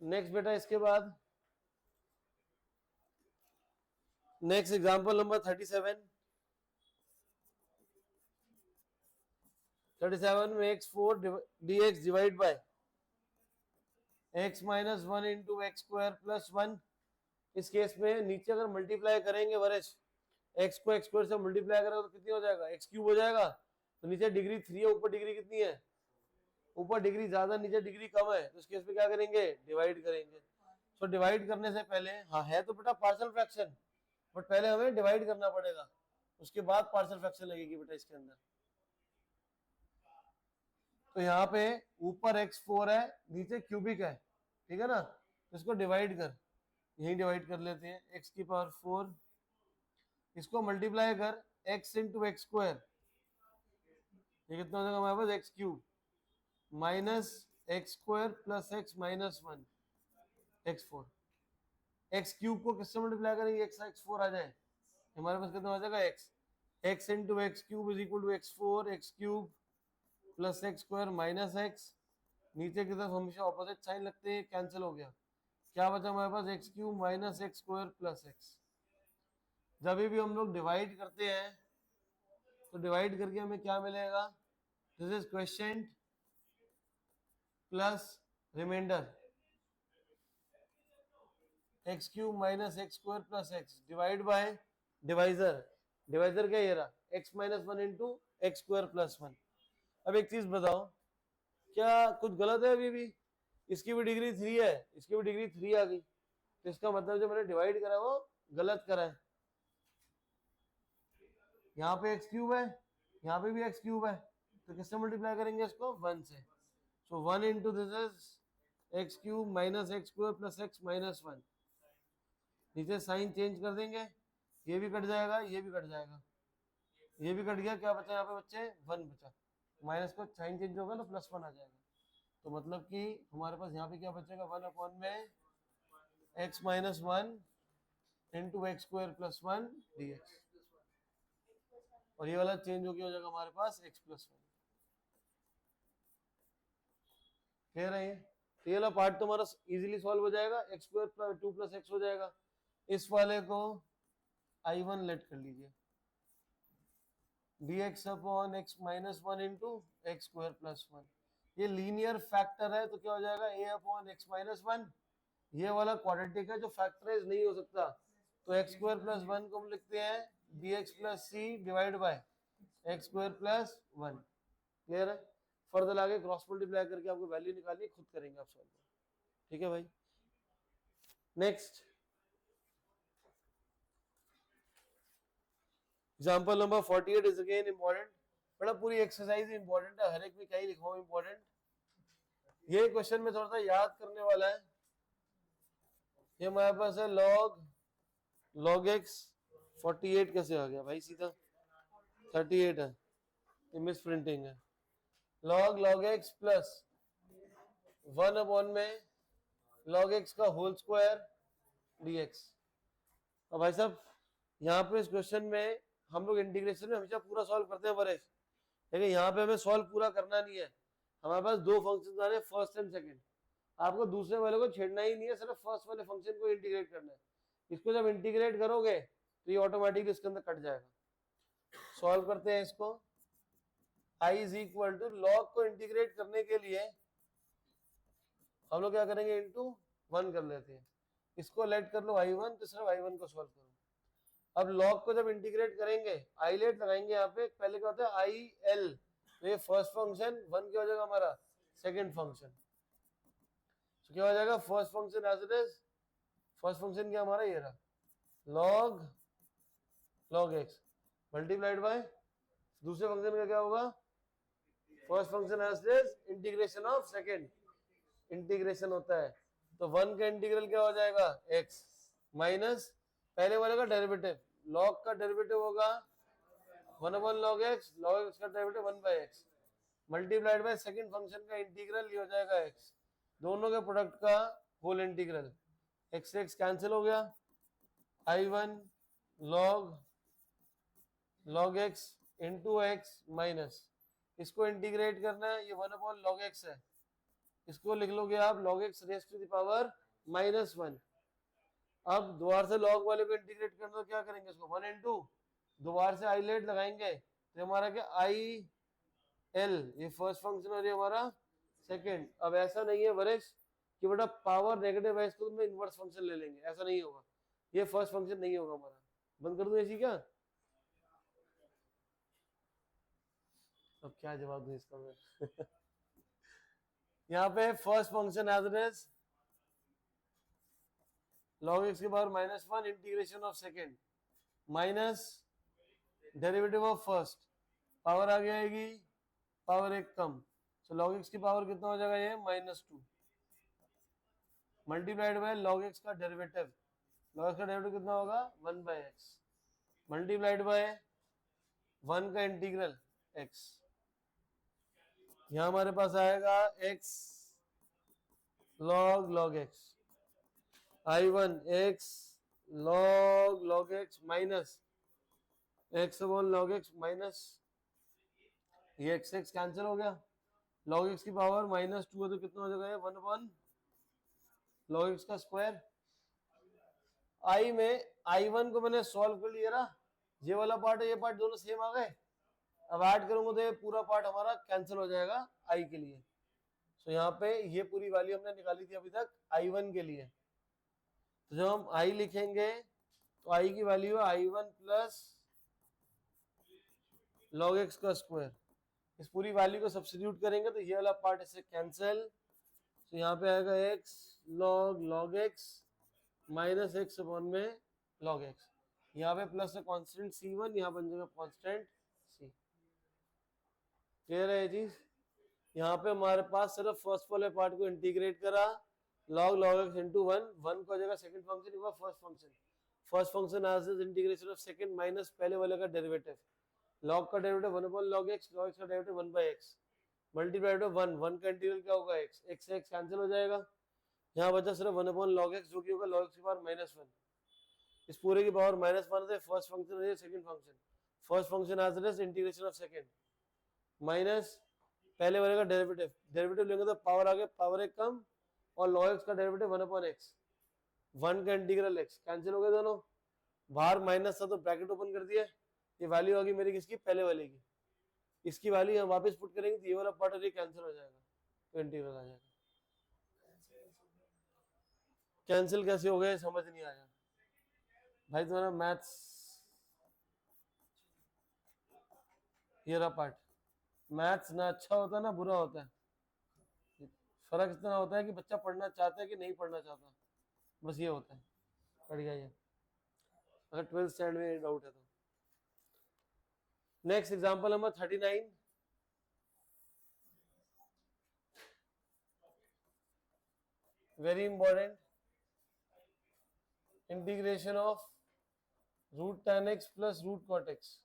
Next बेटा इसके बाद नेक्स्ट एग्जांपल नंबर 37। 37 में x4 dx divide by x minus one into x square plus one. इस case में नीचे अगर मल्टीप्लाई करेंगे वरेश, x को x स्क्वायर से मल्टीप्लाई करेंगे तो कितनी हो जाएगा, x क्यूब हो जाएगा। तो नीचे डिग्री 3 है, ऊपर डिग्री कितनी है, ऊपर डिग्री ज्यादा नीचे डिग्री कम है, तो इस केस में क्या करेंगे, डिवाइड करेंगे। तो डिवाइड करने से पहले, हाँ है तो बेटा पार्शियल फ्रैक्शन, बट पहले हमें डिवाइड करना पड़ेगा, उसके बाद पार्शियल फ्रैक्शन लगेगी बेटा इसके अंदर। तो यहाँ पे ऊपर x4 है, नीचे क्यूबिक है, ठीक है ना, तो इसको डिवाइड कर, यही डिवाइड कर लेते हैं, x की पावर 4, इसको मल्टीप्लाई कर x इंटू एक्स स्क्वायर, ये कितना हो जाएगा हमारे पास, x cube minus x square plus x minus one x four. X cube को किससे मल्टीप्लाई करेंगे, एक्स एक्स फोर आ जाए, हमारे पास कितना हो जाएगा, x x into x cube is equal to x four x cube plus x square minus x. नीचे की तरफ हमेशा ऑपोजिट साइन लगते हैं, कैंसिल हो गया, क्या बचा हमारे पास, x cube minus x square plus x. जब भी हम लोग डिवाइड करते हैं तो डिवाइड करके हमें क्या मिलेगा, this is question plus reminder x cube minus x square plus x divide by divisor, divisor क्या ये रहा, x minus one into x square plus one. अब एक चीज बताओ, क्या कुछ गलत है अभी भी, इसकी भी डिग्री 3 है, इसकी भी डिग्री 3 आ गई, तो इसका मतलब जो मैंने डिवाइड करा वो गलत करा है। यहाँ पे एक्स क्यूब है, यहाँ पे भी एक्स क्यूब है, तो किससे मल्टीप्लाई करेंगे इसको, वन से। So one into this is x cube minus x square plus x minus one. नीचे साइन चेंज कर देंगे, ये भी कट जाएगा, ये भी कट जाएगा, ये भी कट गया, क्या बचा यहाँ पे बच्चे, वन बचा, माइनस को साइन चेंज होगा तो प्लस वन आ जाएगा। तो मतलब कि हमारे पास यहाँ पे क्या बचेगा, वन अपॉन में x minus one into x square plus one D x, और ये वाला चेंज हो जाएगा हमारे पास एक्स प्लस वन। कह रहे हैं ये वाला पार्ट तो हमारा इजीली सॉल्व हो जाएगा, x square two plus x हो जाएगा। इस वाले को I1 लेट कर लीजिए, dx upon x minus one into x square plus one. ये लीनियर फैक्टर है तो क्या हो जाएगा, a upon x minus one. ये वाला क्वाड्रेटिक है जो फैक्टराइज नहीं हो सकता, तो एक्स स्क्वायर प्लस वन को हम लिखते हैं dx plus c divide by x square plus one. Clear है, फर्दर आगे क्रॉस मल्टीप्लाई करके आपको वैल्यू निकालनी, खुद करेंगे आप सॉल्व, ठीक है भाई। Next example number 48 is again important, बड़ा पूरी एक्सरसाइज इंपॉर्टेंट है, हर एक में कहीं लिखा हूं इंपॉर्टेंट। ये क्वेश्चन में थोड़ा सा याद करने वाला है। ये हमारे पास है लॉग एक्स, 48 कैसे आ गया भाई, सीधा 38 है, ये मिस प्रिंटिंग है। Log x plus one upon में लॉग एक्स का होल स्क्वायर डीएक्स। अब भाई साहब यहाँ पे इस क्वेश्चन में हम लोग इंटीग्रेशन में हमेशा पूरा सॉल्व करते हैं वरेश, लेकिन यहाँ पे हमें सॉल्व पूरा करना नहीं है, हमारे पास दो फंक्शन आ रहे हैं, फर्स्ट एंड सेकंड। आपको दूसरे वाले को छेड़ना ही नहीं है, सिर्फ फर्स्ट वाले फंक्शन को इंटीग्रेट करना है। इसको जब इंटीग्रेट करोगे तो ये ऑटोमेटिकली इसके अंदर कट जाएगा। सॉल्व करते हैं इसको, i is equal to, log को इंटीग्रेट करने के लिए हम लोग क्या करेंगे, इंटू वन कर लेते हैं, इसको लेट कर लो i1, तो सिर्फ i1 को सॉल्व करो। अब लॉग को जब इंटीग्रेट करेंगे आई लेट लगाएंगे, यहाँ पे पहले क्या होता है आई एल, तो ये फर्स्ट फंक्शन, वन क्या हो जाएगा हमारा सेकंड फंक्शन, तो क्या हो जाएगा first function as it is, first function क्या हमारा ये रहा, लॉग एक्स मल्टीप्लाइड बाय दूसरे फंक्शन का क्या होगा, first function as it is integration of second, integration होता है, तो वन का इंटीग्रल क्या हो जाएगा, एक्स माइनस पहले वाले का डेरिवेटिव, लॉग का डेरिवेटिव होगा वन अपॉन लॉग एक्स का derivative one by x multiplied by second function का इंटीग्रल, ये हो जाएगा एक्स, दोनों के प्रोडक्ट का whole integral, x x cancel हो गया, i1 log x into x minus, इसको इंटीग्रेट करना है, ये वन अपॉन लॉग एक्स है, इसको लिख लोगे आप log x raise to the power -1। अब दोबारा से log वाले को इंटीग्रेट करना तो क्या करेंगे, इसको 1 into दोबारा से आइलेट लगाएंगे तो हमारा क्या आई एल, ये फर्स्ट फंक्शन और ये हमारा सेकंड। अब ऐसा नहीं है वरिश कि बेटा पावर नेगेटिव है इसको तो इनवर्स फंक्शन ले लेंगे, ऐसा नहीं होगा, ये फर्स्ट फंक्शन नहीं होगा हमारा। बंद कर दूं ऐसी क्या? अब क्या जवाब दूं इसका मैं यहाँ पे first function as it is log x की power -1 integration of second minus derivative of first, power आगे आएगी पावर एक कम, तो log x की पावर कितना हो जाएगा, ये -2 मल्टीप्लाइड बाय log x का डेरिवेटिव, log x का डेरिवेटिव कितना होगा 1/x मल्टीप्लाइड बाय 1 का इंटीग्रल x, यहाँ हमारे पास आएगा x log x, I1 x log x minus x log x minus ये x कैंसिल हो गया, log x की पावर -2 है तो कितना हो जाएगा ये 1 log x का स्क्वायर। I में I1 को मैंने सॉल्व कर लिया ना, ये वाला पार्ट है ये पार्ट दोनों सेम आ गए, अब ऐड करूंगा तो ये पूरा पार्ट हमारा कैंसिल हो जाएगा I के लिए। तो यहाँ पे ये पूरी वैल्यू हमने निकाली थी अभी तक I1 के लिए, तो जब हम I लिखेंगे तो I की वैल्यू है I1 प्लस log x का स्क्वायर, इस पूरी वैल्यू को सब्स्टिट्यूट करेंगे तो ये वाला पार्ट इससे कैंसिल, तो यहाँ पे आएगा x log x minus x upon में log x, यहाँ पे प्लस है कांस्टेंट c1, यहाँ बन जाएगा कांस्टेंट c। क्लियर है ये चीज? यहाँ पे हमारे पास सिर्फ फर्स्ट वाले पार्ट को इंटीग्रेट करा, log x into 1 को जगह सेकंड फंक्शन हुआ first function as is integration of second minus पहले वाले का डेरिवेटिव, log का डेरिवेटिव 1 upon log x का डेरिवेटिव 1/x मल्टीप्लाइड बाय 1 का इंटीग्रल क्या होगा x से x कैंसिल हो जाएगा, यहाँ बचा सिर्फ 1 upon log x जो कि होगा log x की पावर -1, इस पूरे की पावर -1 से फर्स्ट फंक्शन और ये second function, first function as it is integration of second minus पहले वाले का डेरिवेटिव लेंगे तो पावर आगे पावर एक कम और log x का डेरिवेटिव 1 upon x 1 का इंटीग्रल x कैंसिल हो गए दोनों, बाहर माइनस था तो ब्रैकेट ओपन कर दिया, ये वैल्यू आ गई मेरी किसकी, पहले वाले की, इसकी वैल्यू हम वापस पुट करेंगे तो ये वाला पार्ट और ये कैंसिल हो जाएगा तो इंटीग्रल आ जाएगा। कैंसिल कैसे हो गए समझ नहीं आया भाई तुम्हारा मैथ्स, ये रहा पार्ट, मैथ्स ना अच्छा होता ना बुरा होता है, फर्क इतना होता है कि बच्चा पढ़ना चाहता है कि नहीं पढ़ना चाहता, बस ये होता है, पढ़ गया ये, अगर 12th स्टैंडर्ड में डाउट है तो। Next example number 39, very important, integration of root tan x plus root cot x।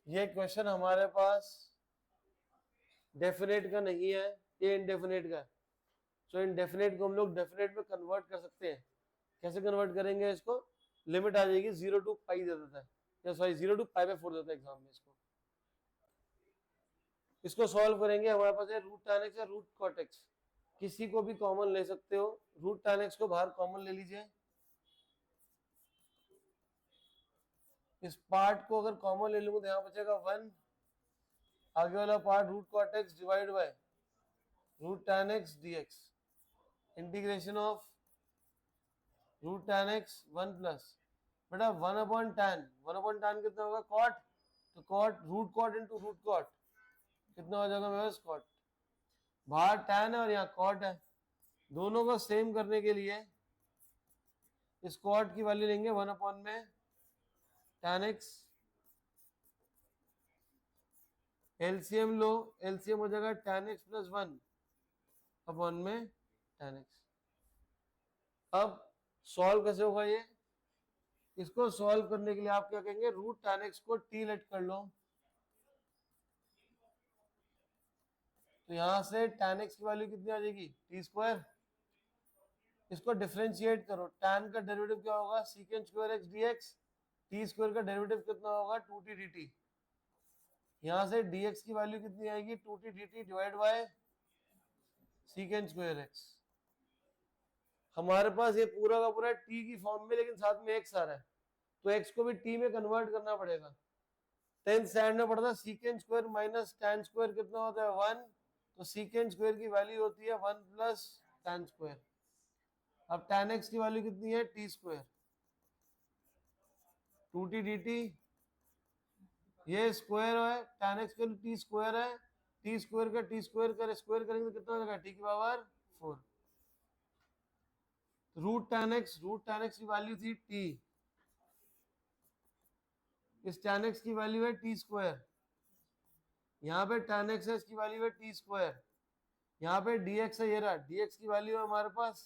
ये क्वेश्चन हमारे पास डेफिनेट का नहीं है, ये इनडेफिनेट का है, तो इनडेफिनेट को हम लोग डेफिनेट में कन्वर्ट कर सकते हैं। कैसे कन्वर्ट करेंगे इसको, लिमिट आ जाएगी 0 to पाई दे देता है, या सॉरी 0 to π/4 देता है एग्जाम में, इसको सॉल्व करेंगे, हमारे पास है रूट tan x या रूट cot x, किसी को भी कॉमन ले सकते हो, रूट tan x को बाहर कॉमन ले लीजिए, इस पार्ट को अगर कॉमन ले लूंगा तो यहाँ बचेगा 1, आगे वाला part root cot x divide by root tan x dx, integration of root tan x 1 plus बेटा 1 upon tan कितना होगा cot, तो cot root cot into root cot कितना हो जाएगा मेरे पास cot, बाहर tan है और यहाँ cot है, दोनों को सेम करने के लिए इस cot की वैल्यू लेंगे 1 upon में tan x, एलसीएम लो, एलसीएम हो जाएगा tan x प्लस 1 अपॉन में tan x। अब सॉल्व कैसे होगा ये, इसको सॉल्व करने के लिए आप क्या कहेंगे, रूट tan x को t लेट कर लो, तो यहां से tan x की वैल्यू कितनी आ जाएगी t², इसको डिफरेंशिएट करो, tan का डेरिवेटिव क्या होगा sec² x dx, t² का डेरिवेटिव कितना होगा 2t dt, यहां से dx की वैल्यू कितनी आएगी 2t dt divide by secant square x. हमारे पास ये पूरा का पूरा टी की फॉर्म में, लेकिन साथ में एक्स आ रहा है, तो एक्स को भी टी में कन्वर्ट करना पड़ेगा। 10th स्टैंडर्ड में पढ़ता secant square minus tan square कितना होता है 1, तो सीकेंड स्क्वायर की वैल्यू होती है 1 प्लस tan स्क्वायर। अब tan x की वैल्यू कितनी है t स्क्वायर, 2t dt, ये स्क्वायर है, tan x का t स्क्वायर है, t स्क्वायर का t स्क्वायर कर स्क्वायर करेंगे तो कितना हो जाएगा t की पावर 4। रूट tan x की वैल्यू थी t, इस tan x की वैल्यू है t स्क्वायर, यहाँ पे tan x है, इसकी वैल्यू है t स्क्वायर, यहाँ पे dx है, ये रहा dx की वैल्यू है हमारे पास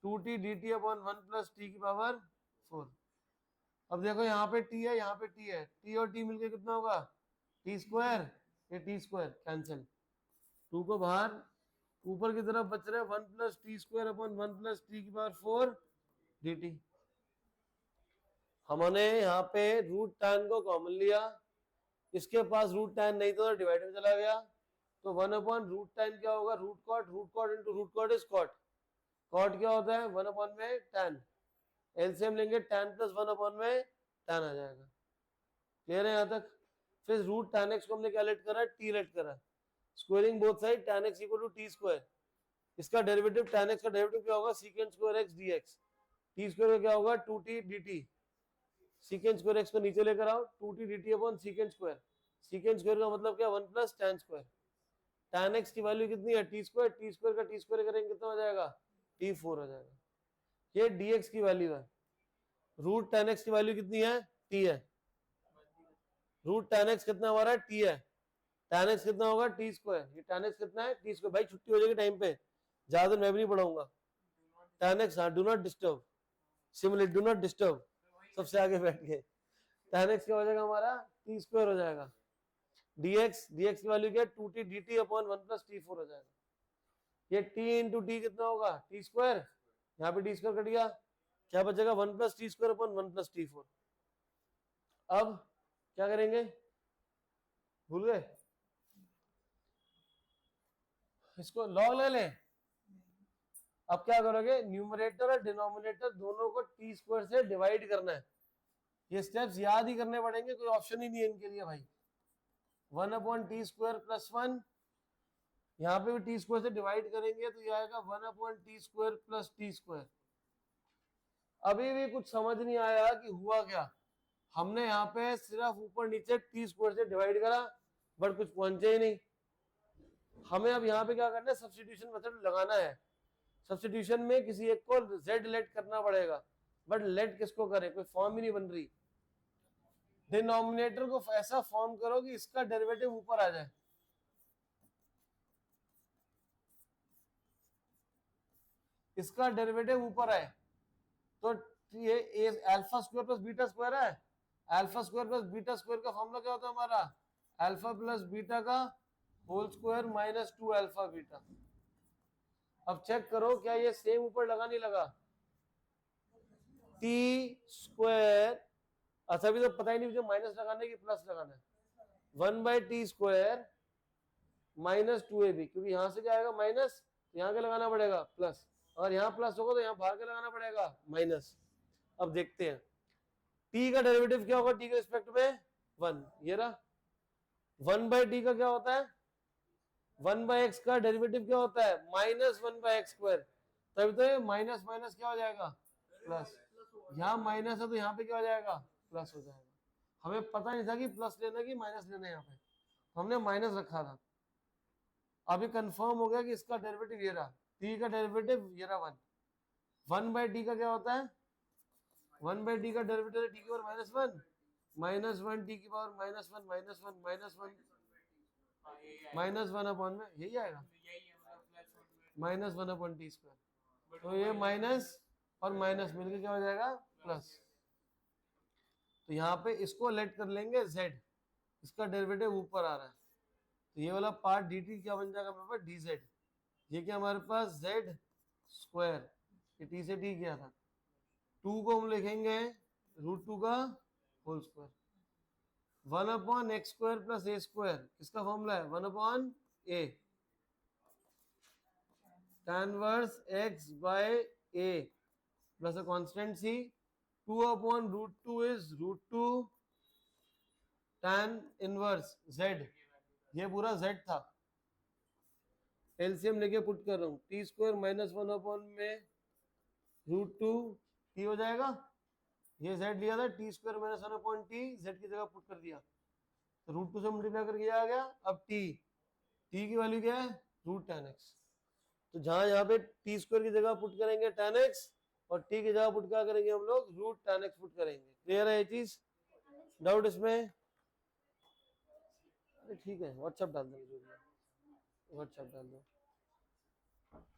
2t dt upon 1 plus t की पावर 4। अब देखो यहाँ पे t है, यहाँ पे t है, t और t मिलके कितना होगा t स्क्वायर, ये t स्क्वायर कैंसिल, 2 को बाहर, ऊपर की तरफ बच रहे 1 plus T square upon 1 plus T की पावर 4 dt। हमने यहाँ पे रूट tan को कॉमन लिया, इसके पास रूट tan नहीं था तो डिवाइड में चला गया, तो 1 अपॉन रूट tan क्या होगा root cot into root cot is cot, cot क्या होता है 1 अपॉन में tan, एलसीएम लेंगे tan प्लस 1 अपॉन में tan आ जाएगा। क्लियर है यहाँ तक? फिर रूट tan x को हमने क्या लेट करा, t लेट करा, squaring both side tan x equal to t square, इसका डेरिवेटिव tan x का डेरिवेटिव क्या होगा secant square x dx, t square का क्या होगा 2t dt, सीकेंड स्क्वायर x को नीचे लेकर आओ 2t dt upon secant square, secant square का मतलब क्या 1 plus tan square, tan x की वैल्यू कितनी है t स्क्वायर का t स्क्वायर करेंगे कितना हो जाएगा t4 हो जाएगा। ये dx की वैल्यू है, रूट tan x की वैल्यू कितनी है t है, रूट tan x कितना हमारा t है, tan x कितना होगा t स्क्वायर, ये tan x कितना है t स्क्वायर, भाई छुट्टी हो जाएगी टाइम पे, ज्यादा मैं भी नहीं पढ़ाऊंगा। tan x हाँ do not disturb, simulate do not disturb, सबसे आगे बैठ के, tan x क्या हो जाएगा हमारा t स्क्वायर हो जाएगा, dx की वैल्यू क्या है 2t dt upon 1 plus t4 हो जाएगा, ये t इंटू टी कितना होगा t स्क्वायर, यहाँ पे t स्क्वायर कट गया, क्या बचेगा 1 plus T square upon 1 plus t4। अब क्या करेंगे, भूल गए, इसको लॉग ले लें। अब क्या करोगे, न्यूमरेटर और डिनोमिनेटर दोनों को टी स्क्वायर से डिवाइड करना है, ये स्टेप्स याद ही करने पड़ेंगे, कोई ऑप्शन ही नहीं है इनके लिए भाई। 1 अपॉन टी स्क्वायर प्लस 1, यहाँ पे भी टी स्क्वायर से डिवाइड करेंगे तो ये आएगा 1 upon T square plus T square. अभी भी कुछ समझ नहीं आया कि हुआ क्या, हमने यहाँ पे सिर्फ ऊपर नीचे टी स्क्वायर से डिवाइड करा बट कुछ पहुंचे ही नहीं। हमें अब यहाँ पे क्या करना है, सब्स्टिट्यूशन मेथड लगाना है, सब्स्टिट्यूशन में किसी एक को z लेट करना पड़ेगा, बट लेट किसको करे, कोई फॉर्म ही नहीं बन रही। डिनोमिनेटर को ऐसा फॉर्म करो कि इसका डेरिवेटिव ऊपर आ जाए, इसका डेरिवेटिव ऊपर आए, तो ये alpha square plus beta square है, alpha square plus beta square का फॉर्मूला क्या होता है हमारा, अल्फा प्लस बीटा का whole square minus 2 alpha beta. अब चेक करो क्या ये सेम ऊपर लगा नहीं लगा, टी स्क्वायर, अच्छा अभी तो पता ही नहीं मुझे माइनस लगाना है कि प्लस लगाना है, 1 by T square minus 2ab, क्योंकि यहां से क्या आएगा माइनस, यहाँ क्या लगाना पड़ेगा प्लस, और यहाँ प्लस होगा तो यहाँ बाहर क्या लगाना पड़ेगा माइनस। अब देखते हैं t का डेरिवेटिव क्या होगा t के रिस्पेक्ट में 1, ये रहा 1 बाई टी का क्या होता है 1 बाई एक्स का डेरिवेटिव क्या होता है माइनस 1 बाई एक्स स्क्वायर, तभी तो ये माइनस माइनस क्या हो जाएगा प्लस, यहाँ माइनस है तो यहाँ पे क्या हो जाएगा प्लस हो जाएगा। हमें पता नहीं था कि प्लस लेना कि माइनस लेना है, यहाँ पे तो हमने माइनस रखा था। अभी कंफर्म हो गया कि इसका डेरिवेटिव ये रहा, टी का डेरिवेटिव ये रहा 1 बाई टी का क्या होता है 1 बाई टी का डेरिवेटिव है टी की पावर माइनस 1, माइनस 1 टी की power minus 1 minus 1 minus 1 minus 1 upon में यही आएगा माइनस 1 अपॉन टी स्क्वायर, तो ये माइनस और माइनस मिलकर क्या हो जाएगा प्लस। तो यहाँ पे इसको लेट कर लेंगे z, इसका डेरिवेटिव ऊपर आ रहा है, तो ये वाला पार्ट dt क्या बन जाएगा हमारे पास dz, ये क्या हमारे पास z स्क्वायर, ये t से t गया था, 2 को हम लिखेंगे √2 का whole square, 1 upon x square plus a square, किसका फॉर्मूला है 1 upon a, tan inverse x by a plus a constant c 2/√2 is √2 tan inverse z, ये पूरा z था, एलसीएम लेके पुट कर रहा हूँ, टी स्क्वायर माइनस 1 में √2 t हो जाएगा, ये z लिया था, T square minus 1/t z की जगह पुट कर दिया, तो √2 से मल्टीप्लाई करके आ गया, अब t की वैल्यू क्या है √tan x, तो जहां यहाँ पे टी स्क्वायर की जगह पुट करेंगे tan x और t की जगह पुट क्या करेंगे हम लोग √tan x पुट करेंगे। क्लियर है ये चीज? डाउट इसमें? अरे ठीक है, व्हाट्सएप डाल दो, व्हाट्सएप डाल दो।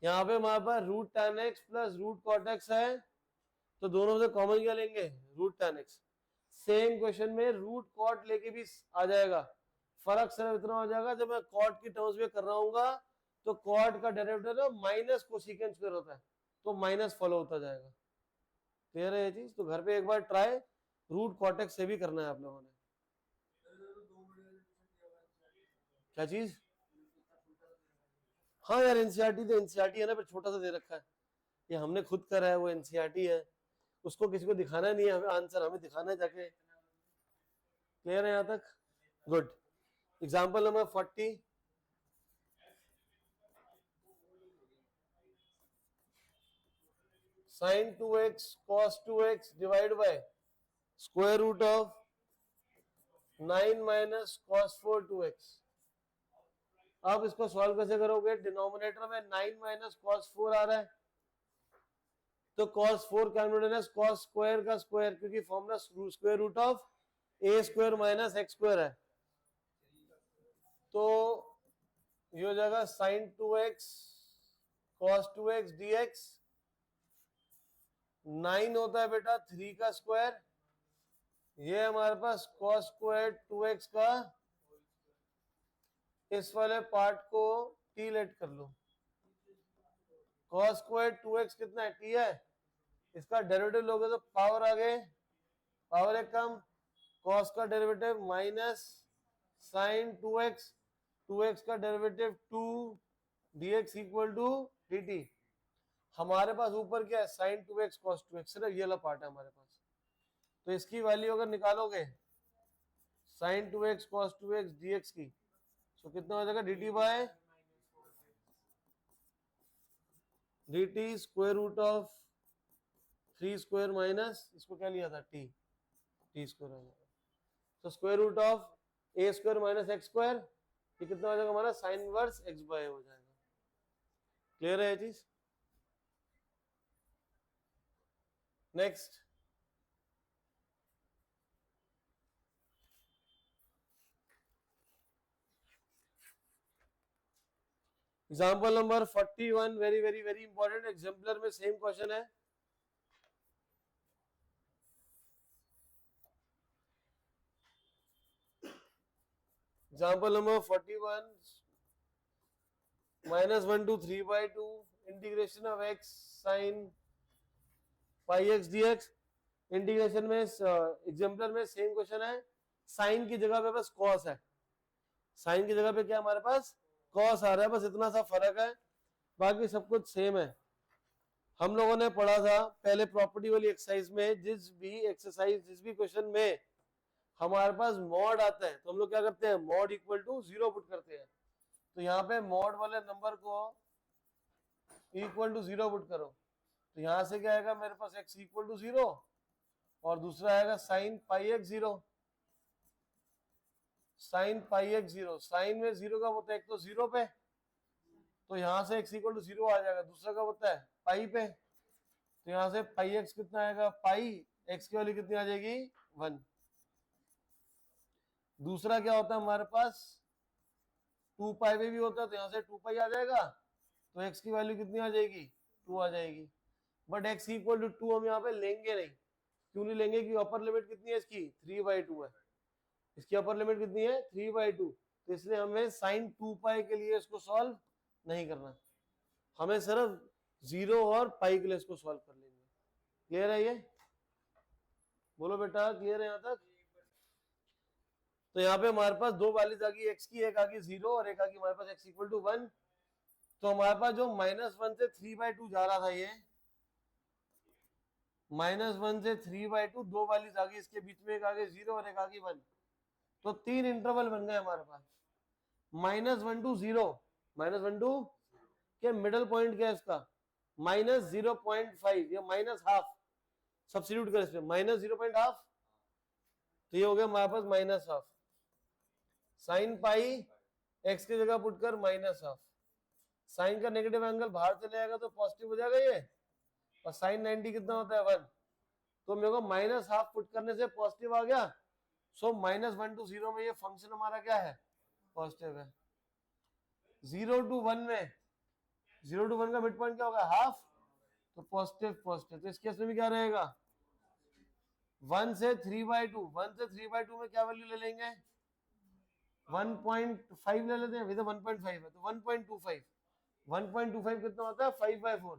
यहाँ पे हमारे पास √tan x plus √cot x है, तो दोनों से कॉमन क्या लेंगे √tan x। सेम क्वेश्चन में √cot लेके भी आ जाएगा, फर्क सिर्फ इतना हो जाएगा जब मैं cot की टर्म्स में कर रहा हूँ तो cot का डेरिवेटिव माइनस कोसेकेंट स्क्वायर होता है, तो माइनस फॉलो होता जाएगा। क्लियर है ये चीज? तो घर पे एक बार ट्राई √cot x से भी करना है आप लोगों ने। क्या चीज? हाँ यार एनसीईआरटी तो एनसीईआरटी है ना, पर छोटा सा दे रखा है, ये हमने खुद करा है, वो एनसीईआरटी है, उसको किसी को दिखाना नहीं है, हमें आंसर हमें दिखाना है जाके। क्लियर है यहाँ तक? Good. Example number 40, sin 2x cos 2x divide by square root of 9 minus cos 4 2x। अब इसको सॉल्व कैसे करोगे? डिनोमिनेटर में 9 माइनस cos 4 आ रहा है, तो cos 4 कैलकुलेट है cos स्क्वायर का स्क्वायर, क्योंकि formula square root of a square minus x square है, तो ये हो जाएगा sin 2x cos 2x dx। 9 होता है बेटा 3 का स्क्वायर, ये हमारे पास cos स्क्वायर 2x का, इस वाले पार्ट को t लेट कर लो, cos स्क्वायर 2x कितना है t है, इसका डेरिवेटिव लोगे तो पावर आ गए, पावर एक कम, cos का derivative minus sin 2x, 2x का derivative 2 dx equal to dt। हमारे पास ऊपर क्या है sin 2x cos 2x, सिर्फ ये वाला पार्ट है हमारे पास, तो इसकी वैल्यू अगर निकालोगे sin 2x cos 2x dx की, तो कितना हो जाएगा dt by dt square root of 3 square minus इसको क्या लिया था t स्क्वायर हो जाएगा, तो square root of a square minus x square, ये कितना हो जाएगा हमारा sin इनवर्स x बाय हो जाएगा। क्लियर है ये चीज? Next example number 41, very very very important, exemplar में सेम क्वेश्चन है। Example number 41, -1 to 3/2 integration of x sin pi x dx। Integration में एग्जाम्पलर में सेम क्वेश्चन है, साइन की जगह पे बस cos है, साइन की जगह पे क्या हमारे पास cos आ रहा है, बस इतना सा फर्क है, बाकी सब कुछ सेम है। हम लोगों ने पढ़ा था पहले प्रॉपर्टी वाली एक्सरसाइज में, जिस भी क्वेश्चन में हमारे पास मॉड आता है तो हम लोग क्या करते हैं मॉड इक्वल टू 0 पुट करते हैं, तो यहाँ पे मॉड वाले नंबर को इक्वल टू 0 पुट करो, तो यहाँ से क्या आएगा मेरे पास x इक्वल टू 0 और दूसरा आएगा sin पाई x 0, sin पाई x 0, साइन में 0 का होता है एक तो 0 पे, तो यहाँ से x इक्वल टू 0 आ जाएगा, दूसरा का होता है पाई पे, तो यहाँ से पाई x कितना आएगा, पाई x की वैल्यू कितनी आ जाएगी 1। दूसरा क्या होता है हमारे पास 2 पाई पे भी होता है, तो यहाँ से 2 पाई आ जाएगा, तो x की वैल्यू कितनी आ जाएगी 2 आ जाएगी, बट x इक्वल टू 2 हम यहाँ पे लेंगे नहीं, क्यों नहीं लेंगे, क्योंकि अपर लिमिट कितनी है इसकी 3/2 है, इसकी अपर लिमिट कितनी है 3/2, तो इसलिए हमें sin 2 पाई के लिए इसको सॉल्व नहीं करना, हमें सिर्फ 0 और पाई के लिए इसको सॉल्व कर लेंगे। क्लियर है ये? बोलो बेटा क्लियर है यहाँ तक? तो यहाँ पे हमारे पास दो वैल्यूज आ गई x की, एक आ गई 0 और एक आ गई हमारे पास x इक्वल टू 1। तो हमारे पास जो -1 से 3/2 जा रहा था, ये -1 से 3/2 दो वैल्यूज आ गई, इसके बीच में एक आगे 0 और एक आगे 1, तो 3 इंटरवल बन गए हमारे पास। -1 to 0, -1 to के मिडल पॉइंट क्या है इसका -0.5 या -½ सब्स्टिट्यूट कर इसमें -0.½ तो ये हो गया हमारे पास -½ साइन पाई एक्स की जगह पुट कर -½ साइन का नेगेटिव एंगल बाहर चले जाएगा तो पॉजिटिव हो जाएगा ये, और साइन 90 कितना होता है 1, तो मेरे को -½ पुट करने से पॉजिटिव आ गया। सो -1 to 0 में ये फंक्शन हमारा क्या है पॉजिटिव है। 0 to 1 में 0 to 1 का मिड पॉइंट क्या होगा हाफ, तो पॉजिटिव पॉजिटिव, तो इस केस में भी क्या रहेगा 1 से 3/2, 1 से 3/2 में क्या वैल्यू ले लेंगे 1.5 ले लेते हैं, वैसे 1.5 है तो 1.25, 1.25 कितना होता है 5/4,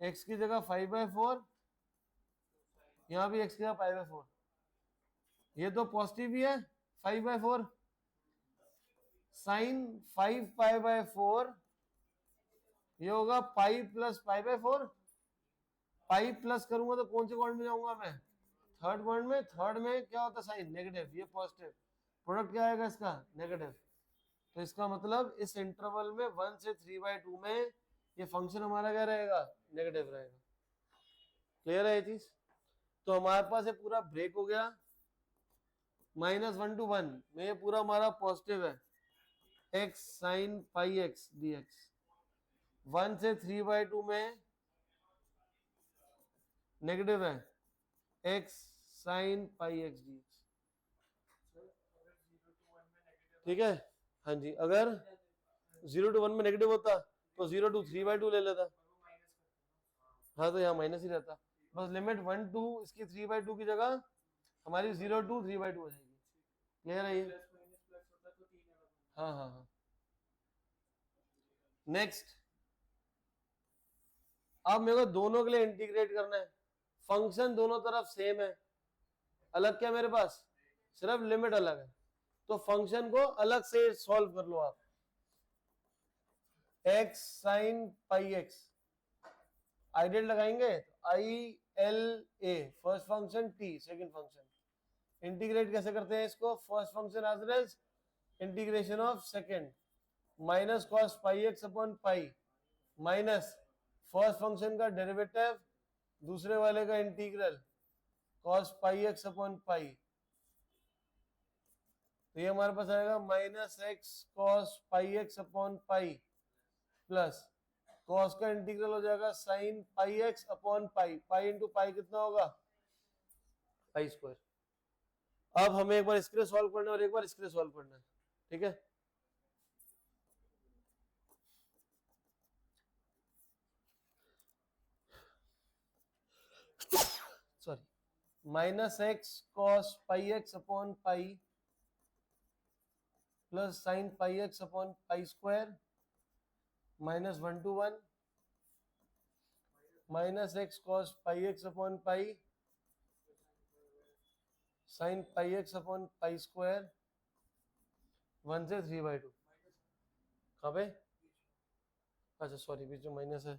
x की जगह 5/4, यहाँ भी x की जगह 5/4, ये तो पॉजिटिव ही है 5/4, साइन 5π/4 ये होगा पाई प्लस π/4, पाई प्लस करूंगा तो कौन से क्वाड्रेंट में जाऊंगा मैं थर्ड क्वाड्रेंट में, थर्ड में क्या होता है साइन नेगेटिव, ये पॉजिटिव, प्रोडक्ट क्या आएगा इसका नेगेटिव, तो इसका मतलब इस इंटरवल में 1 से 3/2 में ये फंक्शन हमारा क्या रहेगा नेगेटिव रहेगा। क्लियर है ये चीज, तो हमारे पास ये पूरा ब्रेक हो गया, -1 to 1 में ये पूरा हमारा पॉजिटिव है x sin πx dx, 1 से 3/2 में नेगेटिव है x sin πx dx, ठीक है। हाँ जी, अगर 0 to 1 में नेगेटिव होता तो 0 to 3/2 ले लेता, हाँ तो यहाँ माइनस ही रहता, बस लिमिट 1 to इसकी 3/2 की जगह हमारी 0 to 3/2 हो जाएगी। क्लियर है ये, हाँ हाँ हाँ। नेक्स्ट, अब मेरे को दोनों के लिए इंटीग्रेट करना है, फंक्शन दोनों तरफ सेम है, अलग क्या मेरे पास सिर्फ लिमिट अलग है, तो फंक्शन को अलग से सॉल्व कर लो आप। x sin πx आइडेंट लगाएंगे, ILA first function, t second function, integrate कैसे करते हैं इसको, first function as well as integration of second minus cos πx upon pi minus first function का डेरिवेटिव दूसरे वाले का इंटीग्रल cos πx अपॉन पाई, तो ये हमारे पास आएगा -x cos πx upon pi plus cos का इंटीग्रल हो जाएगा sin πx अपॉन पाई, पाई इंटू पाई कितना होगा पाई स्क्वायर। अब हमें एक बार इसके लिए सॉल्व करना है और एक बार इसके लिए सॉल्व करना है, ठीक है। Sorry, -x cos πx upon pi plus sin πx upon pi square -1 to 1 -x cos πx upon pi sin πx upon pi square 1 से 3/2, कहाँ पे, अच्छा सॉरी बीच में माइनस है,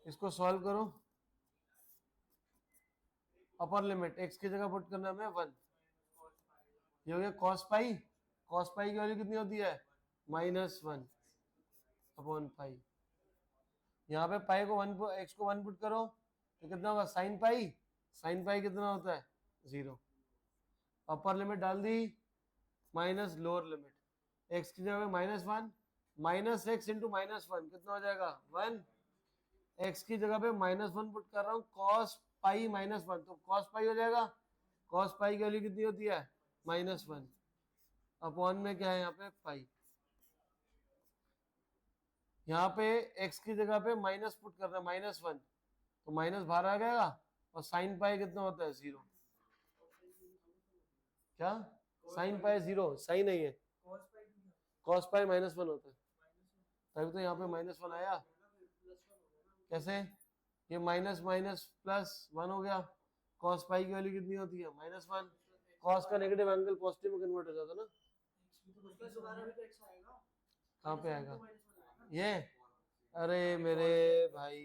इसको सॉल्व करो, अपर लिमिट x की जगह पुट करना है 1, ये हो गया cos पाई, cos पाई की वैल्यू कितनी होती है -1 अपॉन पाई, यहाँ पे पाई को 1 x को 1 पुट करो तो कितना होगा sin पाई, sin पाई कितना होता है 0, अपर लिमिट डाल दी माइनस लोअर लिमिट, x की जगह -1 माइनस x इंटू -1 कितना हो जाएगा 1, x की जगह पे -1 पुट कर रहा हूँ cos पाई -1 तो cos पाई हो जाएगा, cos पाई की वैल्यू कितनी होती है -1 अपॉन में क्या है यहाँ पे पाई, यहाँ पे x की जगह पे माइनस पुट करना है -1 तो माइनस बाहर आ जाएगा, और साइन पाई कितना होता है 0, क्या साइन पाई 0 साइन नहीं है, cos पाई -1 होता है, तभी तो यहाँ पे -1 आया, कैसे ये माइनस माइनस प्लस 1 हो गया, cos पाई की वैल्यू कितनी होती है -1, cos का नेगेटिव एंगल पॉजिटिव में कन्वर्ट हो जाता है ना, कहाँ पे आएगा ये? अरे मेरे भाई,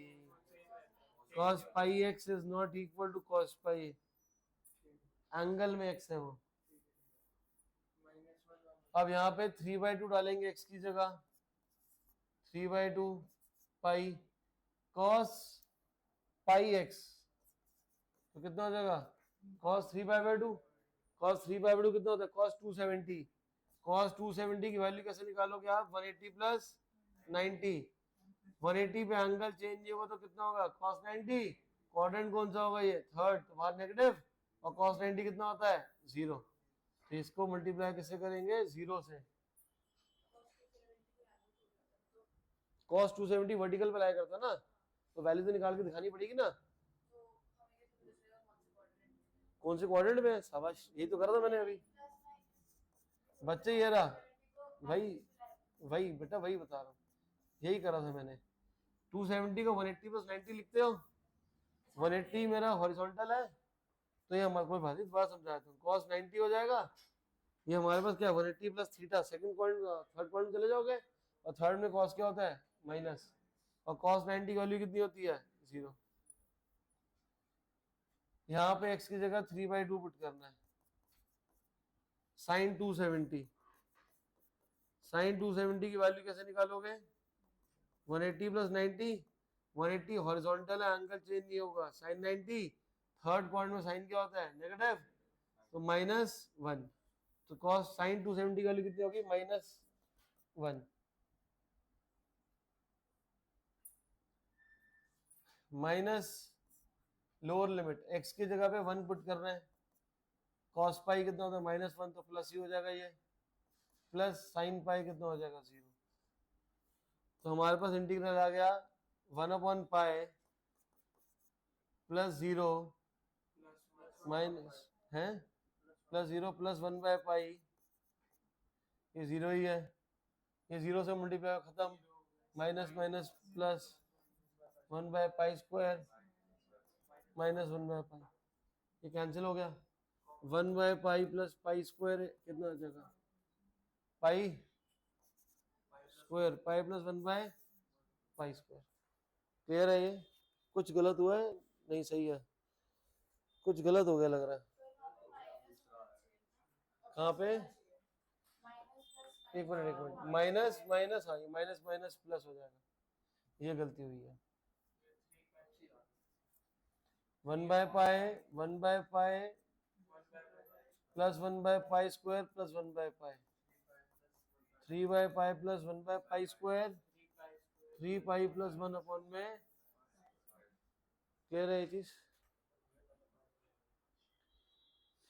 cos pi x is not equal to cos pi, angle में x है वो। अब यहाँ पे 3/2 डालेंगे x की जगह, 3/2 पाई cos पाई x, तो कितना हो जाएगा cos 3/2, cos 3/2 कितना होता है cos 270, cos 270 की वैल्यू कैसे निकालोगे आप, 180 प्लस 90, 180 पे एंगल चेंज ये हुआ तो कितना होगा cos 90, क्वाड्रेंट कौन सा होगा ये थर्ड, तो बाहर नेगेटिव, और cos 90 कितना होता है 0, तो इसको मल्टीप्लाई किससे करेंगे 0 से। cos 270 वर्टिकल पे लाया करता ना, तो वैल्यू तो निकाल के दिखानी पड़ेगी ना, कौन से क्वाड्रेंट में, शाबाश, यही तो करा था मैंने अभी बच्चे, ये रहा भाई, वही बेटा वही बता रहा हूँ, यही करा था मैंने। 270 को 180 प्लस 90 लिखते हो, 180 मेरा हॉरिजॉन्टल है, तो ये हमारे को भाई बात समझाया तुम, cos 90 हो जाएगा, ये हमारे पास क्या 180 plus theta, second point third point चले जाओगे, और थर्ड में cos क्या होता है माइनस, और cos 90 की वैल्यू कितनी होती है 0। यहाँ पे x की जगह 3/2 पुट करना है, sin 270, sin 270 की वैल्यू कैसे निकालोगे, 180 प्लस 90, 180 हॉरिजॉन्टल है, एंगल चेंज नहीं होगा, sin 90 थर्ड पॉइंट में साइन क्या होता है नेगेटिव, तो -1, तो cos sin 270 की वैल्यू कितनी होगी -1, माइनस लोअर लिमिट x की जगह पे 1 पुट कर रहे हैं, cos पाई कितना होता है -1, तो प्लस ही हो जाएगा ये, प्लस sin पाई कितना हो जाएगा 0, तो हमारे पास इंटीग्रल आ गया 1/पाई प्लस 0 माइनस है प्लस 0 प्लस 1/पाई, ये 0 ही है, ये 0 से मल्टीप्लाई खत्म, माइनस माइनस प्लस 1/पाई स्क्वायर माइनस 1/पाई, ये कैंसिल हो गया, 1/पाई प्लस पाई स्क्वायर कितना हो जाएगा पाई स्क्वायर, पाई प्लस 1/पाई स्क्वायर। क्लियर है ये, कुछ गलत हुआ है नहीं सही है, कुछ गलत हो गया लग रहा है, कहाँ पे, एक मिनट माइनस माइनस, हाँ ये माइनस माइनस प्लस हो जाएगा, ये गलती हुई है, 1/पाई प्लस 1/पाई स्क्वायर प्लस 1/पाई, 3/पाई प्लस 1/पाई स्क्वायर, 3 पाई प्लस 1 में, क्लियर है ये चीज,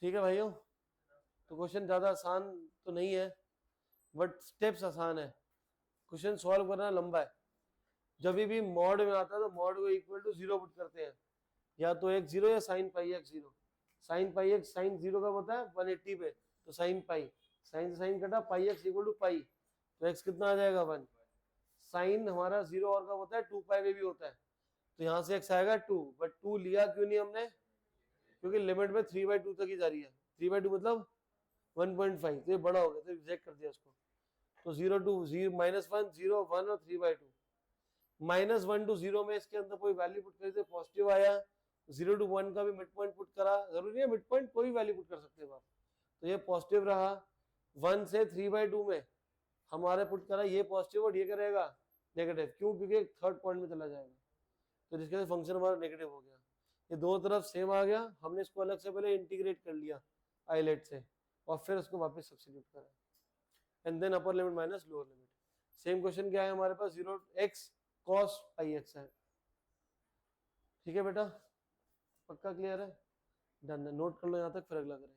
ठीक है भाइयों। तो क्वेश्चन ज्यादा आसान तो नहीं है, बट स्टेप्स आसान है, क्वेश्चन सॉल्व करना लंबा है। जब भी मॉड में आता है तो मॉड को इक्वल टू 0 पुट करते हैं, या तो x 0 या sine pi x 0, sine pi x sine 0 कब होता है 180 पे, तो साइन पाई, साइन से साइन कटा, pi x equal to pi, तो x कितना आ जाएगा 1, साइन हमारा 0 और कब होता है 2 पाई में भी होता है, तो यहाँ से x आएगा 2, बट 2 लिया क्यों नहीं हमने, क्योंकि लिमिट में 3/2 तक ही जा रही है, 3/2 मतलब 1.5, तो ये बड़ा हो गया तो रिजेक्ट कर दिया इसको, तो 0 to 0 -1 0 1 और 3/2, -1 to 0 में इसके अंदर कोई वैल्यू पुट करी तो पॉजिटिव आया, 0 to 1 का भी मिड पॉइंट पुट करा, जरूरी है मिड पॉइंट कोई वैल्यू पुट कर सकते हो आप, तो ये पॉजिटिव रहा, 1 से 3/2 में हमारे पुट करा ये पॉजिटिव और ये करेगा नेगेटिव, क्यों, क्योंकि थर्ड पॉइंट में चला जाएगा, तो जिसके फंक्शन हमारा नेगेटिव हो गया, ये दोनों तरफ सेम आ गया, हमने इसको अलग से पहले इंटीग्रेट कर लिया आइलेट से, और फिर उसको वापस सब्स्टिट्यूट करा, and then upper limit minus lower limit. Same question क्या है हमारे पास, 0x cos पाई x है, ठीक है बेटा, पक्का क्लियर है, डन है, नोट कर लो यहाँ तक, फिर अगला करें।